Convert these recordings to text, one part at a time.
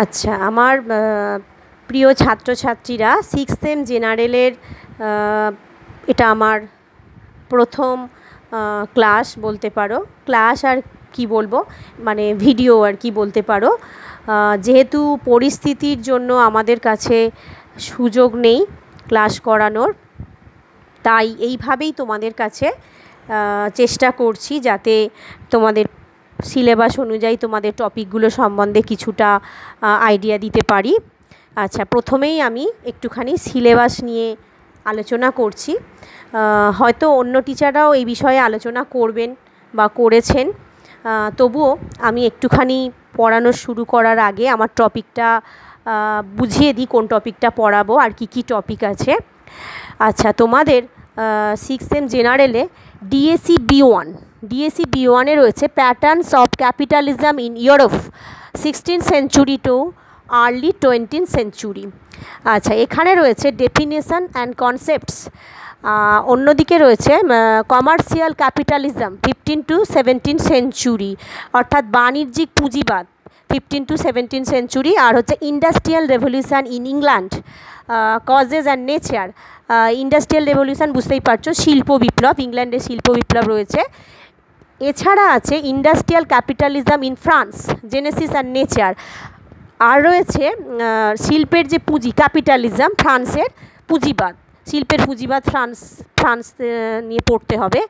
আচ্ছা, আমার প্রিয় ছাত্রছাত্রীরা, সিক্স সেম জেনারেলের এটা আমার প্রথম ক্লাস বলতে পারো। ক্লাস আর কি বলবো, মানে ভিডিও আর কি বলতে পারো। যেহেতু পরিস্থিতির জন্য আমাদের কাছে সুযোগ নেই ক্লাস করানোর, তাই এইভাবেই তোমাদের কাছে চেষ্টা করছি যাতে তোমাদের সিলেবাস অনুযায়ী তোমাদের টপিকগুলো সম্বন্ধে কিছুটা আইডিয়া দিতে পারি। আচ্ছা, প্রথমেই আমি একটুখানি সিলেবাস নিয়ে আলোচনা করছি। হয়তো অন্য টিচাররাও এই বিষয়ে আলোচনা করবেন বা করেছেন, তবুও আমি একটুখানি পড়ানো শুরু করার আগে আমার টপিকটা বুঝিয়ে দিই, কোন টপিকটা পড়াবো আর কি কি টপিক আছে। আচ্ছা, তোমাদের সিক্স সেম জেনারেলে ডিএসি বি ওয়ানে রয়েছে patterns of capitalism in Europe 16th century too early 20th century. আচ্ছা, এখানে রয়েছে ডেফিনেশন অ্যান্ড কনসেপ্টস। অন্যদিকে রয়েছে commercial capitalism 15 to 17th century, অর্থাৎ বাণিজ্যিক পুঁজিবাদ 15 to 17th সেঞ্চুরি। আর হচ্ছে industrial revolution in England, causes and nature. Industrial revolution বুঝতেই পারছো, শিল্প বিপ্লব, ইংল্যান্ডে শিল্প বিপ্লব রয়েছে। এছাড়া আছে industrial capitalism in France, genesis and nature. আর রয়েছে শিল্পের যে পুঁজি, ক্যাপিটালিজম, ফ্রান্সের পুঁজিবাদ, শিল্পের পুঁজিবাদ ফ্রান্স নিয়ে পড়তে হবে।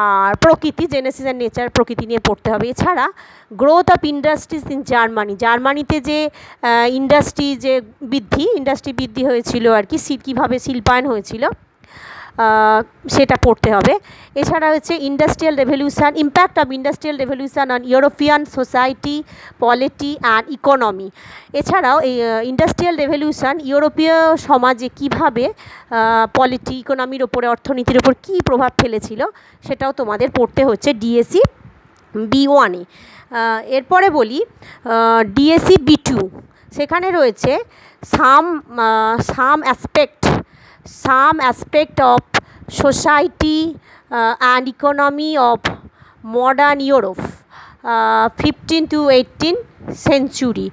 আর প্রকৃতি, জেনেসিস অ্যান্ড নেচার, প্রকৃতি নিয়ে পড়তে হবে। এছাড়া গ্রোথ অফ ইন্ডাস্ট্রিজ ইন জার্মানিতে যে ইন্ডাস্ট্রি বৃদ্ধি হয়েছিল আর কি, কীভাবে শিল্পায়ন হয়েছিল সেটা পড়তে হবে। এছাড়া হচ্ছে industrial revolution, impact of industrial revolution on European society, polity and economy. এছাড়াও এই ইন্ডাস্ট্রিয়াল রেভলিউশন ইউরোপীয় সমাজে কীভাবে পলিটি, ইকোনমির ওপরে, অর্থনীতির ওপর কী প্রভাব ফেলেছিল সেটাও তোমাদের পড়তে হচ্ছে ডিএসি বি1-এ। এরপরে বলি ডিএসি বি2, সেখানে রয়েছে some aspect of society and economy of modern Europe 15 to 18th century.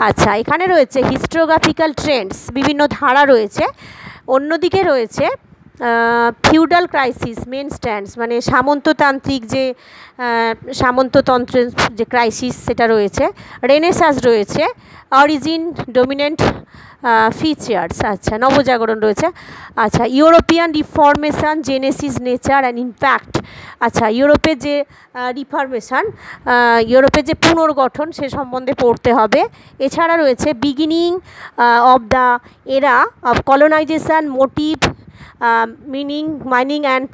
আচ্ছা, এখানে রয়েছে হিস্টোগ্রাফিক্যাল ট্রেন্ডস, বিভিন্ন ধারা রয়েছে। অন্যদিকে রয়েছে ফিউডাল ক্রাইসিস, মেন স্ট্যান্ডস, মানে সামন্ততন্ত্রের যে ক্রাইসিস সেটা রয়েছে। রেনেসাঁস রয়েছে, অরিজিন, ডোমিনেন্ট ফিচার্স, আচ্ছা, নবজাগরণ রয়েছে। আচ্ছা, European reformation, Genesis, nature and impact. আচ্ছা, ইউরোপের যে ইউরোপের যে পুনর্গঠন সে সম্বন্ধে পড়তে হবে। এছাড়া রয়েছে beginning of the era of colonisation, motive, mining and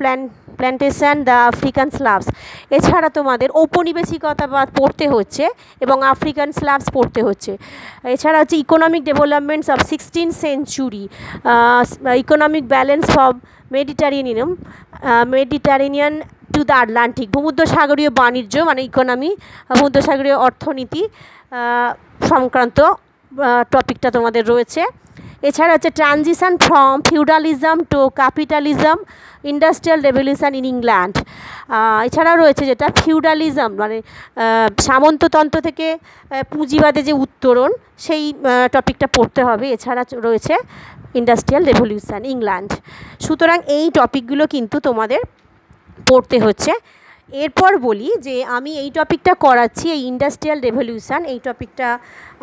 plantation, the African slaves. এছাড়া তোমাদের ঔপনিবেশিকতাবাদ পড়তে হচ্ছে এবং আফ্রিকান স্লাভস পড়তে হচ্ছে। এছাড়া হচ্ছে economic developments of 16th century, economic balance of Mediterranean to the Atlantic, ভূমধ্যসাগরীয় বাণিজ্য মানে ইকোনমি, ভূমধ্যসাগরীয় অর্থনীতি সংক্রান্ত টপিকটা তোমাদের রয়েছে। এছাড়া হচ্ছে transition from feudalism two capitalism, industrial revolution in England. এছাড়াও রয়েছে যেটা ফিউডালিজম, মানে সামন্ততন্ত্র থেকে পুঁজিবাদে যে উত্তরণ, সেই টপিকটা পড়তে হবে। এছাড়া রয়েছে ইন্ডাস্ট্রিয়াল রেভলিউশন ইংল্যান্ড। সুতরাং এই টপিকগুলো কিন্তু তোমাদের পড়তে হচ্ছে। এরপর বলি যে আমি এই টপিকটা করাচ্ছি, এই ইন্ডাস্ট্রিয়াল রেভলিউশন, এই টপিকটা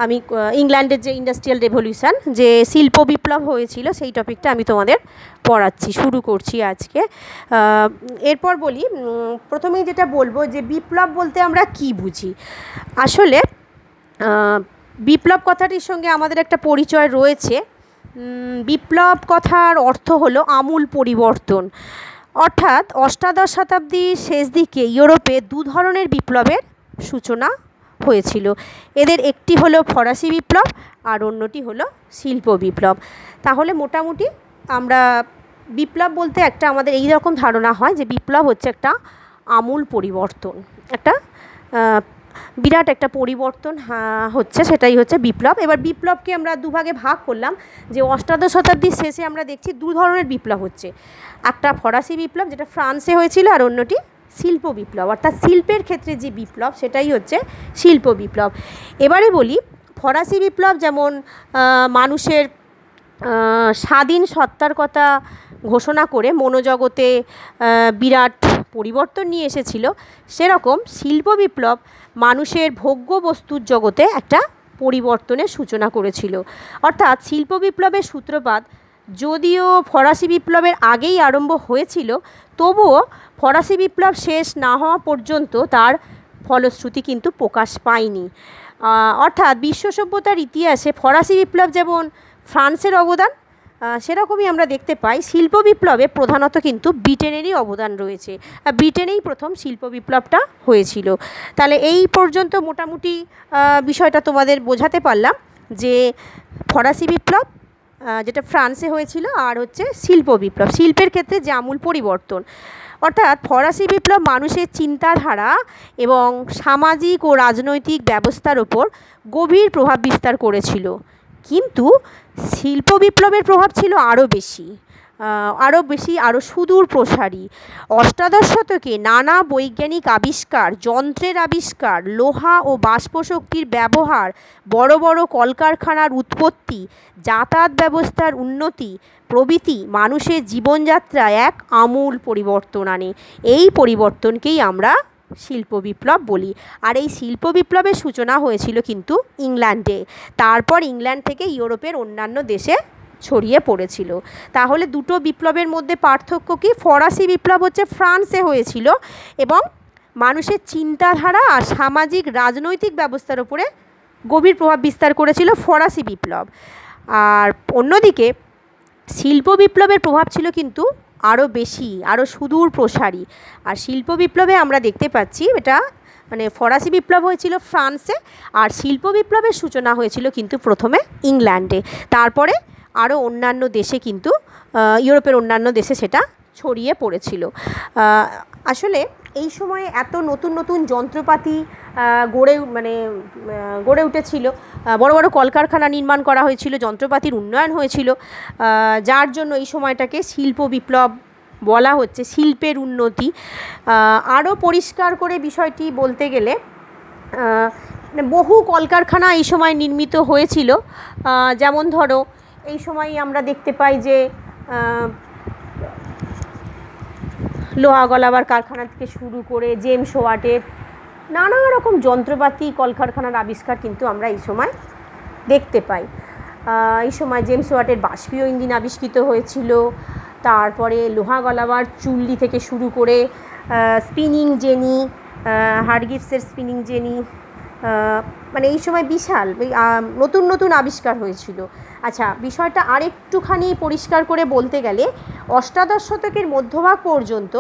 আমি ইংল্যান্ডের যে ইন্ডাস্ট্রিয়াল রেভলিউশন, যে শিল্প বিপ্লব হয়েছিল, সেই টপিকটা আমি তোমাদের পড়াচ্ছি, শুরু করছি আজকে। এরপর বলি, প্রথমেই যেটা বলবো যে বিপ্লব বলতে আমরা কি বুঝি। আসলে বিপ্লব কথাটির সঙ্গে আমাদের একটা পরিচয় রয়েছে। বিপ্লব কথার অর্থ হলো আমূল পরিবর্তন। অর্থাৎ অষ্টাদশ শতাব্দীর শেষ দিকে ইউরোপে দু ধরনের বিপ্লবের সূচনা হয়েছিল। এদের একটি হলো ফরাসি বিপ্লব আর অন্যটি হলো শিল্প বিপ্লব। তাহলে মোটামুটি আমরা বিপ্লব বলতে একটা আমাদের এই রকম ধারণা হয় যে বিপ্লব হচ্ছে একটা আমূল পরিবর্তন, একটা বিরাট একটা পরিবর্তন হচ্ছে, সেটাই হচ্ছে বিপ্লব। এবার বিপ্লবকে আমরা দুভাগে ভাগ করলাম, যে অষ্টাদশ শতাব্দীর শেষে আমরা দেখছি দু ধরনের বিপ্লব হচ্ছে। একটা ফরাসি বিপ্লব যেটা ফ্রান্সে হয়েছিল, আর অন্যটি শিল্প বিপ্লব, অর্থাৎ শিল্পের ক্ষেত্রে যে বিপ্লব সেটাই হচ্ছে শিল্প বিপ্লব। এবারে বলি ফরাসি বিপ্লব যেমন মানুষের স্বাধীন সত্তার কথা ঘোষণা করে মনোজগতে বিরাট পরিবর্তন নিয়ে এসেছিল, সেরকম শিল্প বিপ্লব মানুষের ভোগ্য বস্তুর জগতে একটা পরিবর্তনের সূচনা করেছিল। অর্থাৎ শিল্প বিপ্লবের সূত্রপাত যদিও ফরাসি বিপ্লবের আগেই আরম্ভ হয়েছিল, তবুও ফরাসি বিপ্লব শেষ না হওয়া পর্যন্ত তার ফলশ্রুতি কিন্তু প্রকাশ পায়নি। অর্থাৎ বিশ্ব সভ্যতার ইতিহাসে ফরাসি বিপ্লব যেমন ফ্রান্সের অবদান, সেরকমই আমরা দেখতে পাই শিল্প বিপ্লবে প্রধানত কিন্তু ব্রিটেনেরই অবদান রয়েছে। ব্রিটেনেই প্রথম শিল্প বিপ্লবটা হয়েছিল। তাহলে এই পর্যন্ত মোটামুটি বিষয়টা তোমাদের বোঝাতে পারলাম যে ফরাসি বিপ্লব যেটা ফ্রান্সে হয়েছিল, আর হচ্ছে শিল্প বিপ্লব, শিল্পের ক্ষেত্রে যে আমূল পরিবর্তন। অর্থাৎ ফরাসি বিপ্লব মানুষের চিন্তাধারা এবং সামাজিক ও রাজনৈতিক ব্যবস্থার ওপর গভীর প্রভাব বিস্তার করেছিল, কিন্তু শিল্প বিপ্লবের প্রভাব ছিল আরও বেশি, আরও সুদূর প্রসারী। অষ্টাদশ শতকে নানা বৈজ্ঞানিক আবিষ্কার, যন্ত্রের আবিষ্কার, লোহা ও বাষ্পশক্তির ব্যবহার, বড় বড় কলকারখানার উৎপত্তি, যাতায়াত ব্যবস্থার উন্নতি প্রভৃতি মানুষের জীবনযাত্রায় এক আমূল পরিবর্তন আনে। এই পরিবর্তনকেই আমরা শিল্প বিপ্লব বলি। আর এই শিল্প বিপ্লবের সূচনা হয়েছিল কিন্তু ইংল্যান্ডে, তারপর ইংল্যান্ড থেকে ইউরোপের অন্যান্য দেশে ছড়িয়ে পড়েছিল। তাহলে দুটো বিপ্লবের মধ্যে পার্থক্য কি? ফরাসি বিপ্লব হচ্ছে ফ্রান্সে হয়েছিল এবং মানুষের চিন্তাধারা আর সামাজিক রাজনৈতিক ব্যবস্থার উপরে গভীর প্রভাব বিস্তার করেছিল ফরাসি বিপ্লব। আর অন্যদিকে শিল্প বিপ্লবের প্রভাব ছিল কিন্তু আরও বেশি, আরও সুদূর প্রসারী। আর শিল্প বিপ্লবে আমরা দেখতে পাচ্ছি এটা মানে ফরাসি বিপ্লব হয়েছিল ফ্রান্সে, আর শিল্প বিপ্লবের সূচনা হয়েছিল কিন্তু প্রথমে ইংল্যান্ডে, তারপরে আরও অন্যান্য দেশে কিন্তু ইউরোপের অন্যান্য দেশে সেটা ছড়িয়ে পড়েছিল। আসলে এই সময়ে এত নতুন নতুন যন্ত্রপাতি গড়ে উঠেছিল, বড় বড় কলকারখানা নির্মাণ করা হয়েছিল, যন্ত্রপাতির উন্নয়ন হয়েছিল, যার জন্য এই সময়টাকে শিল্প বিপ্লব বলা হচ্ছে, শিল্পের উন্নতি। আরও পরিষ্কার করে বিষয়টি বলতে গেলে বহু কলকারখানা এই সময় নির্মিত হয়েছিল। যেমন ধরো এই সময়ই আমরা দেখতে পাই যে লোহা গলাবার কারখানা থেকে শুরু করে জেমস ওয়াটের নানা রকম যন্ত্রপাতি কলকারখানার আবিষ্কার কিন্তু আমরা এই সময় দেখতে পাই। এই সময় জেমস ওয়াটের বাষ্পীয় ইঞ্জিন আবিষ্কৃত হয়েছিল, তারপরে লোহা গলাবার চুল্লি থেকে শুরু করে স্পিনিং জেনি, হারগিভসের স্পিনিং জেনি, মানে এই সময় বিশাল নতুন নতুন আবিষ্কার হয়েছিল। আচ্ছা, বিষয়টা আরেকটুখানি পরিষ্কার করে বলতে গেলে অষ্টাদশ শতকের মধ্যভাগ পর্যন্ত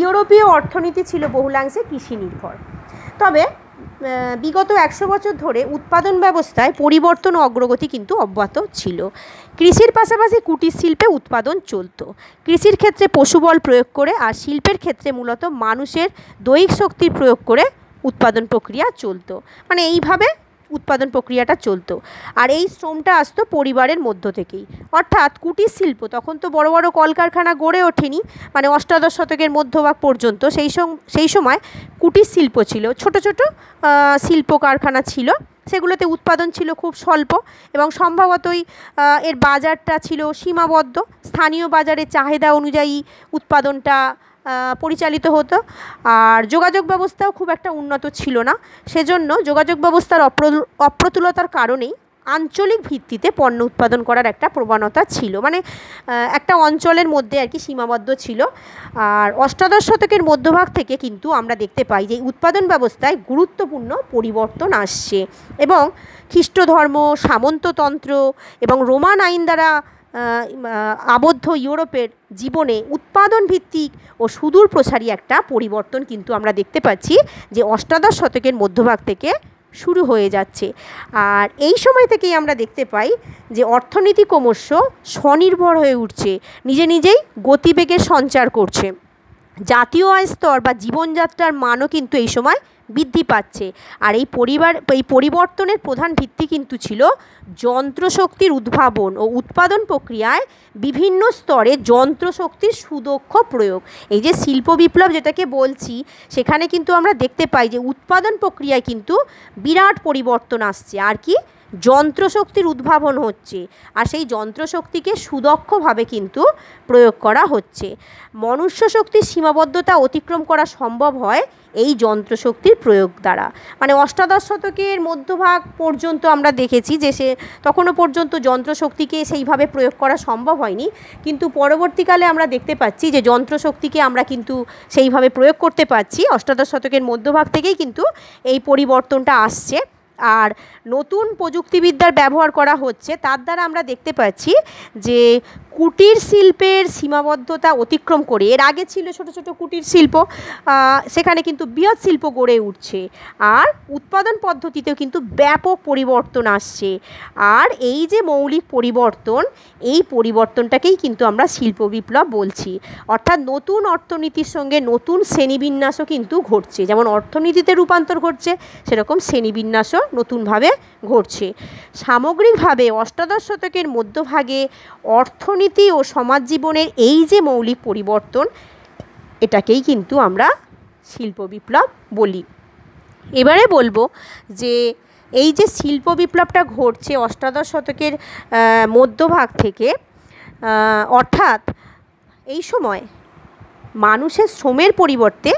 ইউরোপীয় অর্থনীতি ছিল বহুলাংশে কৃষি নির্ভর। তবে বিগত 100 বছর ধরে উৎপাদন ব্যবস্থায় পরিবর্তন ও অগ্রগতি কিন্তু অব্যাহত ছিল। কৃষির পাশাপাশি কুটির শিল্পে উৎপাদন চলত, কৃষির ক্ষেত্রে পশুবল প্রয়োগ করে, আর শিল্পের ক্ষেত্রে মূলত মানুষের দৈহিক শক্তির প্রয়োগ করে উৎপাদন প্রক্রিয়া চলত। মানে এইভাবে উৎপাদন প্রক্রিয়াটা চলতো, আর এই শ্রমটা আসতো পরিবারের মধ্য থেকেই। অর্থাৎ কুটির শিল্প তখন তো বড় বড় কলকারখানা গড়ে ওঠেনি, মানে অষ্টাদশ শতকের মধ্যভাগ পর্যন্ত সেই সময় কুটির শিল্প ছিল, ছোট ছোট শিল্প কারখানা ছিল, সেগুলোতে উৎপাদন ছিল খুব স্বল্প এবং সম্ভবতই এর বাজারটা ছিল সীমাবদ্ধ। স্থানীয় বাজারে চাহিদা অনুযায়ী উৎপাদনটা পরিচালিত হতো, আর যোগাযোগ ব্যবস্থাও খুব একটা উন্নত ছিল না। সেজন্য যোগাযোগ ব্যবস্থার অপ্রতুলতার কারণেই আঞ্চলিক ভিত্তিতে পণ্য উৎপাদন করার একটা প্রবণতা ছিল, মানে একটা অঞ্চলের মধ্যে আর কি সীমাবদ্ধ ছিল। আর অষ্টাদশ শতকের মধ্যভাগ থেকে কিন্তু আমরা দেখতে পাই যে উৎপাদন ব্যবস্থায় গুরুত্বপূর্ণ পরিবর্তন আসছে এবং খ্রিস্ট ধর্ম, সামন্ততন্ত্র এবং রোমান আইন দ্বারা আবদ্ধ ইউরোপের জীবনে উৎপাদন ভিত্তিক ও সুদূর প্রসারী একটা পরিবর্তন কিন্তু আমরা দেখতে পাচ্ছি যে অষ্টাদশ শতকের মধ্যভাগ থেকে শুরু হয়ে যাচ্ছে। আর এই সময় থেকেই আমরা দেখতে পাই যে অর্থনীতি ক্রমশ স্বনির্ভর হয়ে উঠছে, নিজে নিজেই গতিবেগের সঞ্চার করছে। জাতীয় আয় স্তর বা জীবনযাত্রার মানও কিন্তু এই সময় বৃদ্ধি পাচ্ছে। আর এই পরিবর্তনের প্রধান ভিত্তি কিন্তু ছিল যন্ত্রশক্তির উদ্ভাবন ও উৎপাদন প্রক্রিয়ায় বিভিন্ন স্তরে যন্ত্রশক্তির সুদক্ষ প্রয়োগ। এই যে শিল্প বিপ্লব যেটাকে বলছি, সেখানে কিন্তু আমরা দেখতে পাই যে উৎপাদন প্রক্রিয়ায় কিন্তু বিরাট পরিবর্তন আসছে। আর কি, যন্ত্রশক্তির উদ্ভাবন হচ্ছে, আর সেই যন্ত্রশক্তিকে সুদক্ষভাবে কিন্তু প্রয়োগ করা হচ্ছে। মনুষ্য শক্তির সীমাবদ্ধতা অতিক্রম করা সম্ভব হয় এই যন্ত্রশক্তির প্রয়োগ দ্বারা। মানে অষ্টাদশ শতকের মধ্যভাগ পর্যন্ত আমরা দেখেছি যে তখনও পর্যন্ত যন্ত্রশক্তিকে সেইভাবে প্রয়োগ করা সম্ভব হয়নি, কিন্তু পরবর্তীকালে আমরা দেখতে পাচ্ছি যে যন্ত্রশক্তিকে আমরা কিন্তু সেইভাবে প্রয়োগ করতে পারছি। অষ্টাদশ শতকের মধ্যভাগ থেকেই কিন্তু এই পরিবর্তনটা আসছে। আর নতুন প্রযুক্তিবিদ্যার ব্যবহার করা হচ্ছে, তার দ্বারা আমরা দেখতে পাচ্ছি যে কুটির শিল্পের সীমাবদ্ধতা অতিক্রম করে, এর আগে ছিল ছোট ছোট কুটির শিল্প, সেখানে কিন্তু বৃহৎ শিল্প গড়ে উঠছে। আর উৎপাদন পদ্ধতিতেও কিন্তু ব্যাপক পরিবর্তন আসছে। আর এই যে মৌলিক পরিবর্তন, এই পরিবর্তনটাকেই কিন্তু আমরা শিল্প বিপ্লব বলছি। অর্থাৎ নতুন অর্থনীতির সঙ্গে নতুন শ্রেণীবিন্যাসও কিন্তু ঘটছে। যেমন অর্থনীতিতে রূপান্তর ঘটছে, সেরকম শ্রেণীবিন্যাসও নতুনভাবে ঘটছে। সামগ্রিকভাবে অষ্টাদশ শতকের মধ্যভাগে অর্থনীতি ও সমাজ জীবনের এই যে মৌলিক পরিবর্তন, এটাকেই কিন্তু আমরা শিল্প বিপ্লব বলি। এবারে বলবো যে এই যে শিল্প বিপ্লবটা ঘটছে অষ্টাদশ শতকের মধ্যভাগ থেকে, অর্থাৎ এই সময় মানুষের শ্রমের পরিবর্তে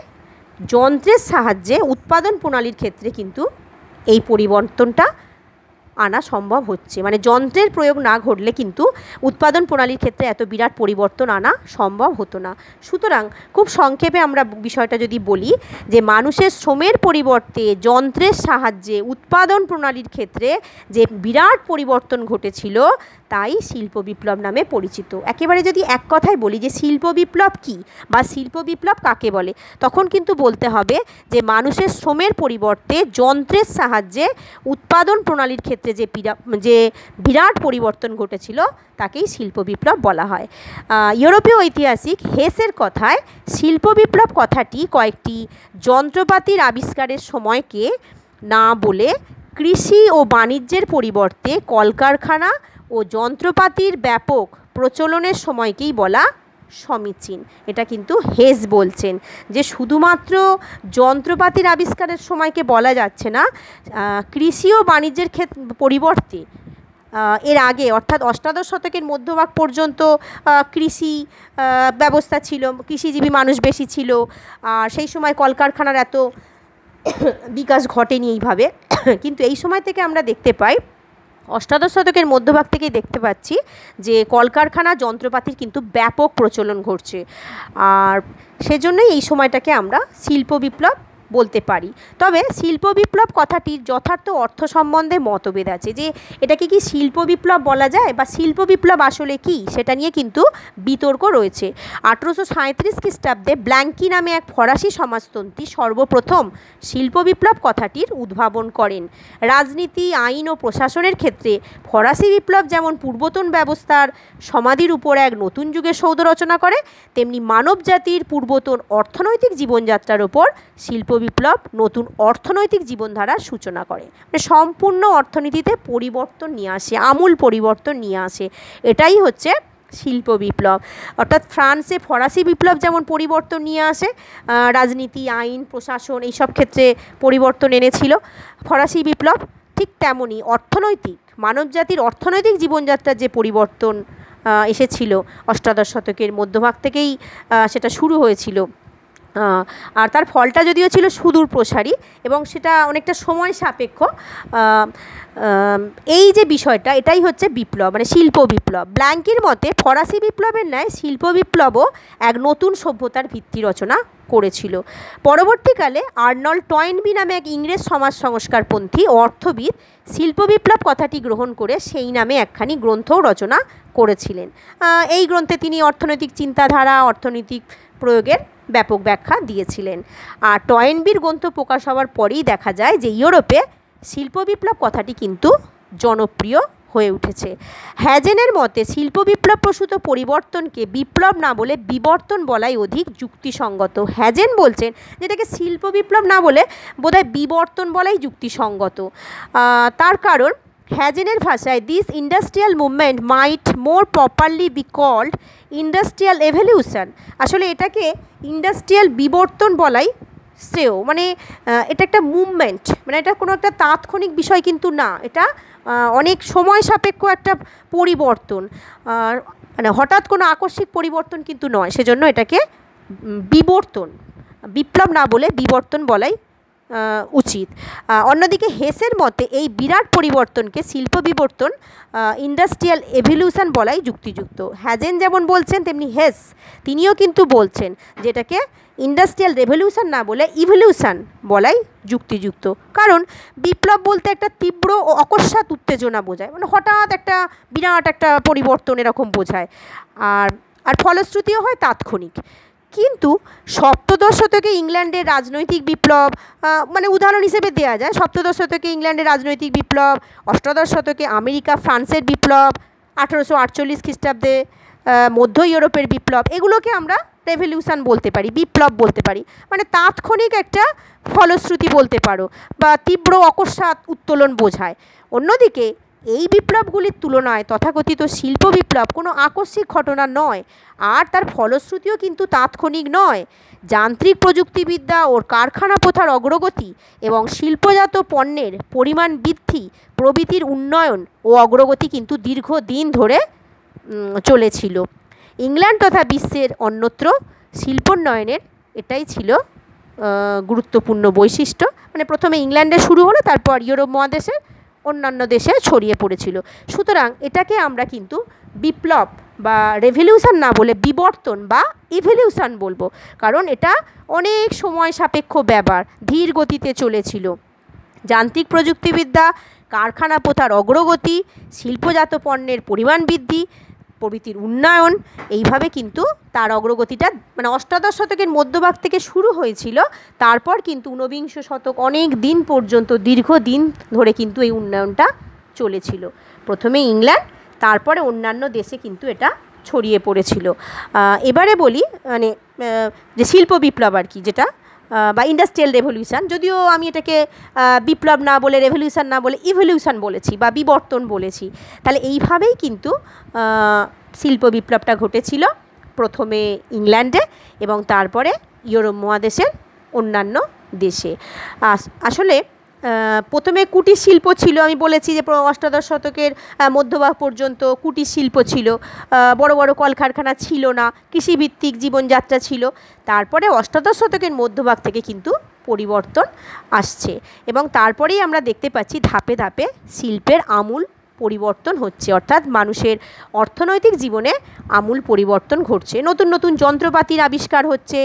যন্ত্রের সাহায্যে উৎপাদন প্রণালীর ক্ষেত্রে কিন্তু এই পরিবর্তনটা আনা সম্ভব হচ্ছে। মানে যন্ত্রের প্রয়োগ না ঘটলে কিন্তু উৎপাদন প্রণালীর ক্ষেত্রে এত বিরাট পরিবর্তন আনা সম্ভব হতো না। সুতরাং খুব সংক্ষেপে আমরা বিষয়টা যদি বলি যে মানুষের শ্রমের পরিবর্তে যন্ত্রের সাহায্যে উৎপাদন প্রণালীর ক্ষেত্রে যে বিরাট পরিবর্তন ঘটেছিল, তাই শিল্প বিপ্লব নামে পরিচিত। একেবারে যদি এক কথায় বলি যে শিল্প বিপ্লব কী বা শিল্প বিপ্লব কাকে বলে, তখন কিন্তু বলতে হবে যে মানুষের শ্রমের পরিবর্তে যন্ত্রের সাহায্যে উৎপাদন প্রণালীর ক্ষেত্রে যে বিরাট পরিবর্তন ঘটেছিল, তাকেই শিল্প বিপ্লব বলা হয়। ইউরোপীয় ঐতিহাসিক হেসের কথায় শিল্প বিপ্লব কথাটি কয়েকটি যন্ত্রপাতির আবিষ্কারের সময়কে না বলে কৃষি ও বাণিজ্যের পরিবর্তে কলকারখানা ও যন্ত্রপাতির ব্যাপক প্রচলনের সময়কেই বলা সমীচীন। এটা কিন্তু হেস বলছেন যে শুধুমাত্র যন্ত্রপাতির আবিষ্কারের সময়কে বলা যাচ্ছে না, কৃষি ও বাণিজ্যের পরিবর্তে এর আগে অর্থাৎ অষ্টাদশ শতকের মধ্যভাগ পর্যন্ত কৃষি ব্যবস্থা ছিল, কৃষিজীবী মানুষ বেশি ছিল, আর সেই সময় কলকারখানার এত বিকাশ ঘটেনি এইভাবে। কিন্তু এই সময় থেকে আমরা দেখতে পাই, অষ্টাদশ শতকের মধ্যভাগ থেকেই দেখতে পাচ্ছি যে কলকারখানা যন্ত্রপাতির কিন্তু ব্যাপক প্রচলন ঘটছে। আর সেজন্যই এই সময়টাকে আমরা শিল্প বিপ্লব বলতে পারি। তবে শিল্প বিপ্লব কথাটির যথার্থ অর্থ সম্বন্ধে মতভেদ আছে, যে এটাকে কি শিল্প বিপ্লব বলা যায় বা শিল্প বিপ্লব আসলে কি, সেটা নিয়ে কিন্তু বিতর্ক রয়েছে। 1837 খ্রিস্টাব্দে ব্ল্যাঙ্কি নামে এক ফরাসি সমাজতন্ত্রী সর্বপ্রথম শিল্প বিপ্লব কথাটির উদ্ভাবন করেন। রাজনীতি, আইন ও প্রশাসনের ক্ষেত্রে ফরাসি বিপ্লব যেমন পূর্বতন ব্যবস্থার সমাধির উপর এক নতুন যুগের সৌধ রচনা করে, তেমনি মানব জাতির পূর্বতন অর্থনৈতিক জীবনযাত্রার ওপর শিল্প বিপ্লব নতুন অর্থনৈতিক জীবনধারার সূচনা করে। মানে সম্পূর্ণ অর্থনীতিতে পরিবর্তন নিয়ে আসে, আমূল পরিবর্তন নিয়ে আসে। এটাই হচ্ছে শিল্প বিপ্লব। অর্থাৎ ফ্রান্সে ফরাসি বিপ্লব যেমন পরিবর্তন নিয়ে আসে, রাজনীতি, আইন, প্রশাসন এইসব ক্ষেত্রে পরিবর্তন এনেছিল ফরাসি বিপ্লব, ঠিক তেমনই অর্থনৈতিক মানবজাতির অর্থনৈতিক জীবনযাত্রার যে পরিবর্তন এসেছিল অষ্টাদশ শতকের মধ্যভাগ থেকেই সেটা শুরু হয়েছিল। আর তার ফলটা যদিও ছিল সুদূর প্রসারী এবং সেটা অনেকটা সময় সাপেক্ষ। এই যে বিষয়টা, এটাই হচ্ছে বিপ্লব, মানে শিল্প বিপ্লব। ব্ল্যাঙ্কির মতে ফরাসি বিপ্লবের ন্যায় শিল্প বিপ্লবও এক নতুন সভ্যতার ভিত্তি রচনা করেছিল। পরবর্তীকালে আর্নল্ড টয়েনবি নামে এক ইংরেজ সমাজ সংস্কারপন্থী অর্থবিদ শিল্প বিপ্লব কথাটি গ্রহণ করে সেই নামে একখানি গ্রন্থও রচনা করেছিলেন। এই গ্রন্থে তিনি অর্থনৈতিক চিন্তাধারা, অর্থনৈতিক প্রয়োগের ব্যাপক ব্যাখ্যা দিয়েছিলেন। আর টয়েনবির গ্রন্থ প্রকাশ হওয়ার পরেই দেখা যায় যে ইউরোপে শিল্প বিপ্লব কথাটি কিন্তু জনপ্রিয় হয়ে উঠেছে। হ্যাজেনের মতে শিল্প বিপ্লব প্রসূত পরিবর্তনকে বিপ্লব না বলে বিবর্তন বলাই অধিক যুক্তিসঙ্গত। হ্যাজেন বলছেন যেটাকে শিল্প বিপ্লব না বলে বোধহয় বিবর্তন বলাই যুক্তিসঙ্গত। তার কারণ হ্যাজেনের ভাষায় this industrial movement might more properly be called industrial evolution. আসলে এটাকে ইন্ডাস্ট্রিয়াল বিবর্তন বলাই শ্রেয়। মানে এটা একটা মুভমেন্ট, মানে এটা কোনো একটা তাৎক্ষণিক বিষয় কিন্তু না, এটা অনেক সময় সাপেক্ষ একটা পরিবর্তন, মানে হঠাৎ কোনো আকস্মিক পরিবর্তন কিন্তু নয়, সেজন্য এটাকে বিবর্তন, বিপ্লব না বলে বিবর্তন বলাই উচিত। অন্যদিকে হেসের মতে এই বিরাট পরিবর্তনকে শিল্প বিবর্তন ইন্ডাস্ট্রিয়াল এভলিউশন বলাই যুক্তিযুক্ত। হ্যাজেন যেমন বলছেন তেমনি হেস তিনিও কিন্তু বলছেন যেটাকে ইন্ডাস্ট্রিয়াল রেভলিউশন না বলে ইভলিউশন বলাই যুক্তিযুক্ত। কারণ বিপ্লব বলতে একটা তীব্র ও অকস্মাৎ উত্তেজনা বোঝায়, মানে হঠাৎ একটা বিরাট একটা পরিবর্তন এরকম বোঝায়, আর ফলশ্রুতিও হয় তাৎক্ষণিক। কিন্তু সপ্তদশ শতকে ইংল্যান্ডের রাজনৈতিক বিপ্লব, মানে উদাহরণ হিসেবে দেওয়া যায় সপ্তদশ শতকে ইংল্যান্ডের রাজনৈতিক বিপ্লব, অষ্টাদশ শতকে আমেরিকা ফ্রান্সের বিপ্লব, 1848 খ্রিস্টাব্দে মধ্য ইউরোপের বিপ্লব, এগুলোকে আমরা রেভলিউশন বলতে পারি, বিপ্লব বলতে পারি, মানে তাৎক্ষণিক একটা ফলশ্রুতি বলতে পারো বা তীব্র অকস্মাৎ উত্তোলন বোঝায়। অন্যদিকে এই বিপ্লবগুলির তুলনায় তথাকথিত শিল্প বিপ্লব কোনো আকস্মিক ঘটনা নয়, আর তার ফলশ্রুতিও কিন্তু তাৎক্ষণিক নয়। যান্ত্রিক প্রযুক্তিবিদ্যা ও কারখানা প্রথার অগ্রগতি এবং শিল্পজাত পণ্যের পরিমাণ বৃদ্ধি প্রভৃতির উন্নয়ন ও অগ্রগতি কিন্তু দীর্ঘদিন ধরে চলেছিল। ইংল্যান্ড তথা বিশ্বের অন্যত্র শিল্পোন্নয়নের এটাই ছিল গুরুত্বপূর্ণ বৈশিষ্ট্য। মানে প্রথমে ইংল্যান্ডে শুরু হলো, তারপর ইউরোপ মহাদেশের অন্যান্য দেশে ছড়িয়ে পড়েছিল। সুতরাং এটাকে আমরা কিন্তু বিপ্লব বা রেভলিউশন না বলে বিবর্তন বা ইভলিউশন বলবো, কারণ এটা অনেক সময় সাপেক্ষ ব্যাপার, ধীর গতিতে চলেছিল। যান্ত্রিক প্রযুক্তিবিদ্যা, কারখানা প্রথার অগ্রগতি, শিল্পজাত পণ্যের পরিমাণ বৃদ্ধি প্রভৃতির উন্নয়ন, এইভাবে কিন্তু তার অগ্রগতিটা মানে অষ্টাদশ শতকের মধ্যভাগ থেকে শুরু হয়েছিল, তারপর কিন্তু ঊনবিংশ শতক অনেক দিন পর্যন্ত দীর্ঘদিন ধরে কিন্তু এই উন্নয়নটা চলেছিল। প্রথমে ইংল্যান্ড, তারপরে অন্যান্য দেশে কিন্তু এটা ছড়িয়ে পড়েছিল। এবারে বলি মানে যে শিল্প বিপ্লব আর কি, যেটা বা ইন্ডাস্ট্রিয়াল রেভলিউশন, যদিও আমি এটাকে বিপ্লব না বলে রেভলিউশন না বলে ইভলিউশন বলেছি বা বিবর্তন বলেছি। তাহলে এইভাবেই কিন্তু শিল্প বিপ্লবটা ঘটেছিল, প্রথমে ইংল্যান্ডে এবং তারপরে ইউরোপ মহাদেশের অন্যান্য দেশে। আসলে প্রথমে কুটির শিল্প ছিল, আমি বলেছি যে অষ্টাদশ শতকের মধ্যভাগ পর্যন্ত কুটির শিল্প ছিল, বড় বড় কলকারখানা ছিল না, কৃষিভিত্তিক জীবনযাত্রা ছিল। তারপরে অষ্টাদশ শতকের মধ্যভাগ থেকে কিন্তু পরিবর্তন আসছে এবং তারপরেই আমরা দেখতে পাচ্ছি ধাপে ধাপে শিল্পের আমূল পরিবর্তন হচ্ছে, অর্থাৎ মানুষের অর্থনৈতিক জীবনে আমূল পরিবর্তন ঘটছে, নতুন নতুন যন্ত্রপাতির আবিষ্কার হচ্ছে,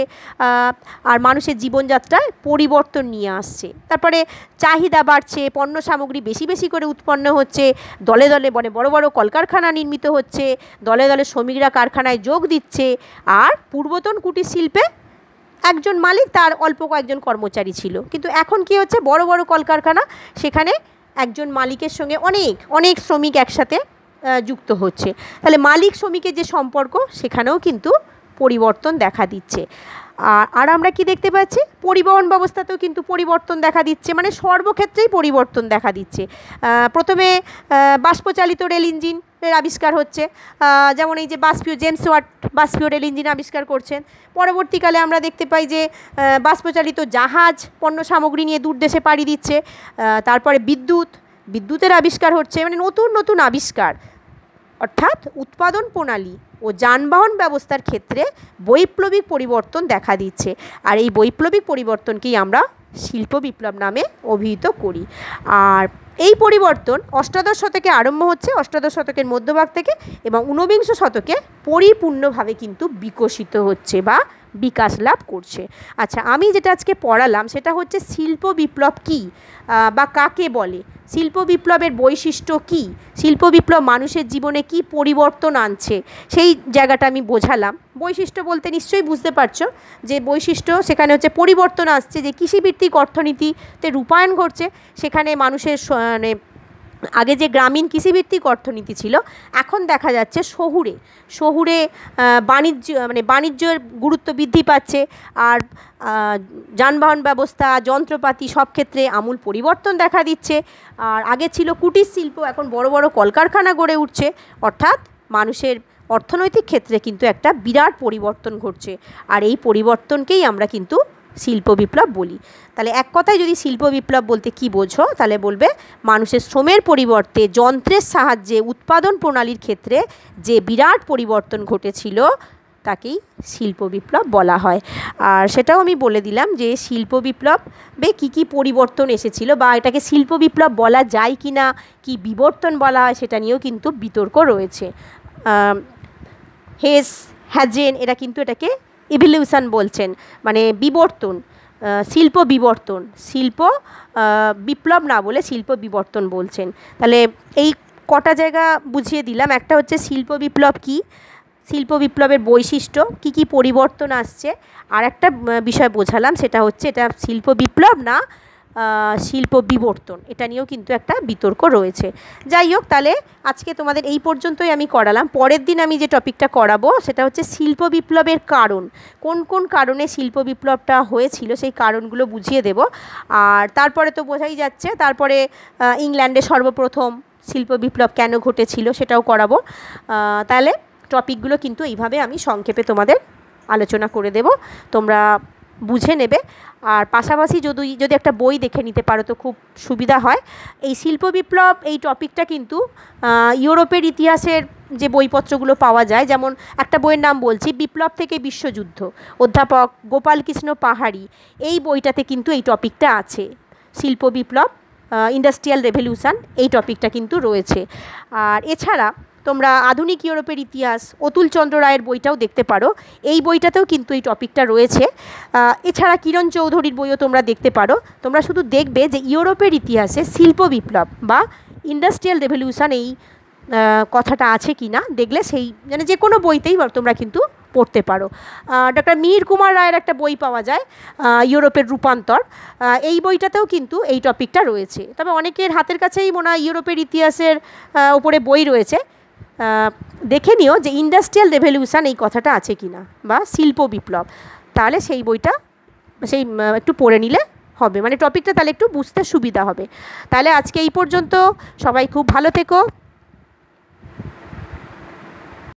আর মানুষের জীবনযাত্রায় পরিবর্তন নিয়ে আসছে। তারপরে চাহিদা বাড়ছে, পণ্য সামগ্রী বেশি বেশি করে উৎপন্ন হচ্ছে, দলে দলে মানে বড় বড় কলকারখানা নির্মিত হচ্ছে, দলে দলে শ্রমিকরা কারখানায় যোগ দিচ্ছে। আর পূর্বতন কুটির শিল্পে একজন মালিক, তার অল্প কয়েকজন কর্মচারী ছিল, কিন্তু এখন কি হচ্ছে, বড় বড় কলকারখানা, সেখানে একজন মালিকের সঙ্গে অনেক অনেক শ্রমিক একসাথে যুক্ত হচ্ছে। তাহলে মালিক শ্রমিকের যে সম্পর্ক, সেখানেও কিন্তু পরিবর্তন দেখা দিচ্ছে। আর আমরা কি দেখতে পাচ্ছি, পরিবহন ব্যবস্থাতেও কিন্তু পরিবর্তন দেখা দিচ্ছে, মানে সর্বক্ষেত্রেই পরিবর্তন দেখা দিচ্ছে। প্রথমে বাষ্পচালিত রেল ইঞ্জিনের আবিষ্কার হচ্ছে, যেমন এই যে জেমস ওয়াট বাষ্পীয় রেল ইঞ্জিন আবিষ্কার করছেন। পরবর্তীকালে আমরা দেখতে পাই যে বাষ্পচালিত জাহাজ পণ্য সামগ্রী নিয়ে দূর দেশে পাড়ি দিচ্ছে। তারপরে বিদ্যুতের আবিষ্কার হচ্ছে, মানে নতুন নতুন আবিষ্কার, অর্থাৎ উৎপাদন প্রণালী ও যানবাহন ব্যবস্থার ক্ষেত্রে বৈপ্লবিক পরিবর্তন দেখা দিচ্ছে। আর এই বৈপ্লবিক পরিবর্তনকেই আমরা শিল্প বিপ্লব নামে অভিহিত করি। আর এই পরিবর্তন অষ্টাদশ শতকে আরম্ভ হচ্ছে, অষ্টাদশ শতকের মধ্যভাগ থেকে, এবং ঊনবিংশ শতকে পরিপূর্ণভাবে কিন্তু বিকশিত হচ্ছে বা বিকাশ লাভ করছে। আচ্ছা, আমি যেটা আজকে পড়ালাম সেটা হচ্ছে শিল্প বিপ্লব কী বা কাকে বলে, শিল্প বিপ্লবের বৈশিষ্ট্য কী, শিল্প বিপ্লব মানুষের জীবনে কী পরিবর্তন আনছে, সেই জায়গাটা আমি বোঝালাম। বৈশিষ্ট্য বলতে নিশ্চয়ই বুঝতে পারছো যে বৈশিষ্ট্য সেখানে হচ্ছে পরিবর্তন আসছে, যে কৃষিভিত্তিক অর্থনীতিতে রূপায়ণ ঘটছে, সেখানে মানুষের মানে আগে যে গ্রামীণ কৃষিভিত্তিক অর্থনীতি ছিল, এখন দেখা যাচ্ছে শহুরে শহুরে বাণিজ্যের গুরুত্ব বৃদ্ধি পাচ্ছে। আর যানবাহন ব্যবস্থা, যন্ত্রপাতি সব ক্ষেত্রে আমূল পরিবর্তন দেখা দিচ্ছে। আর আগে ছিল কুটির শিল্প, এখন বড় বড় কলকারখানা গড়ে উঠছে। অর্থাৎ মানুষের অর্থনৈতিক ক্ষেত্রে কিন্তু একটা বিরাট পরিবর্তন ঘটছে। আর এই পরিবর্তনকেই আমরা কিন্তু শিল্প বিপ্লব বলি। তাহলে এক কথায় যদি শিল্প বিপ্লব বলতে কী বোঝো, তাহলে বলবে মানুষের শ্রমের পরিবর্তে যন্ত্রের সাহায্যে উৎপাদন প্রণালীর ক্ষেত্রে যে বিরাট পরিবর্তন ঘটেছিল তাকেই শিল্প বিপ্লব বলা হয়। আর সেটাও আমি বলে দিলাম যে শিল্প বিপ্লবে কী কী পরিবর্তন এসেছিল, বা এটাকে শিল্প বিপ্লব বলা যায় কি না, কি বিবর্তন বলা হয়, সেটা নিয়েও কিন্তু বিতর্ক রয়েছে। হ্যাজেন এরা কিন্তু এটাকে ইভলিউশন বলছেন, মানে বিবর্তন, শিল্প বিবর্তন, শিল্প বিপ্লব না বলে শিল্প বিবর্তন বলছেন। তাহলে এই কটা জায়গা বুঝিয়ে দিলাম। একটা হচ্ছে শিল্প বিপ্লব কী, শিল্প বিপ্লবের বৈশিষ্ট্য, কী কী পরিবর্তন আসছে। আর একটা বিষয় বোঝালাম, সেটা হচ্ছে এটা শিল্প বিপ্লব না শিল্প বিবর্তন, এটা নিয়েও কিন্তু একটা বিতর্ক রয়েছে। যাই হোক, তাহলে আজকে তোমাদের এই পর্যন্তই আমি করালাম। পরের দিন আমি যে টপিকটা করাবো সেটা হচ্ছে শিল্প বিপ্লবের কারণ, কোন কোন কারণে শিল্প বিপ্লবটা হয়েছিল সেই কারণগুলো বুঝিয়ে দেব। আর তারপরে তো বোঝাই যাচ্ছে, তারপরে ইংল্যান্ডে সর্বপ্রথম শিল্প বিপ্লব কেন ঘটেছিল সেটাও করাবো। তাহলে টপিকগুলো কিন্তু এইভাবে আমি সংক্ষেপে তোমাদের আলোচনা করে দেব, তোমরা বুঝে নেবে। আর পাশাপাশি যদি একটা বই দেখে নিতে পারো তো খুব সুবিধা হয়। এই শিল্প বিপ্লব এই টপিকটা কিন্তু ইউরোপের ইতিহাসের যে বইপত্রগুলো পাওয়া যায়, যেমন একটা বইয়ের নাম বলছি, বিপ্লব থেকে বিশ্বযুদ্ধ, অধ্যাপক গোপালকৃষ্ণ পাহাড়ি, এই বইটাতে কিন্তু এই টপিকটা আছে। শিল্প বিপ্লব, ইন্ডাস্ট্রিয়াল রেভলিউশন, এই টপিকটা কিন্তু রয়েছে। আর এছাড়া তোমরা আধুনিক ইউরোপের ইতিহাস অতুল চন্দ্র রায়ের বইটাও দেখতে পারো, এই বইটাতেও কিন্তু এই টপিকটা রয়েছে। এছাড়া কিরণ চৌধুরীর বইও তোমরা দেখতে পারো। তোমরা শুধু দেখবে যে ইউরোপের ইতিহাসে শিল্প বিপ্লব বা ইন্ডাস্ট্রিয়াল রেভলিউশন এই কথাটা আছে কি না, দেখলে সেই মানে যে কোনো বইতেই তোমরা কিন্তু পড়তে পারো। ডক্টর মিহির কুমার রায়ের একটা বই পাওয়া যায়, ইউরোপের রূপান্তর, এই বইটাতেও কিন্তু এই টপিকটা রয়েছে। তবে অনেকের হাতের কাছেই মনে হয় ইউরোপের ইতিহাসের উপরে বই রয়েছে, দেখে নিও যে ইন্ডাস্ট্রিয়াল রেভলিউশন এই কথাটা আছে কি না, বা শিল্প বিপ্লব, তাহলে সেই বইটা একটু পড়ে নিলে হবে, মানে টপিকটা তাহলে একটু বুঝতে সুবিধা হবে। তাহলে আজকে এই পর্যন্ত, সবাই খুব ভালো থেকো।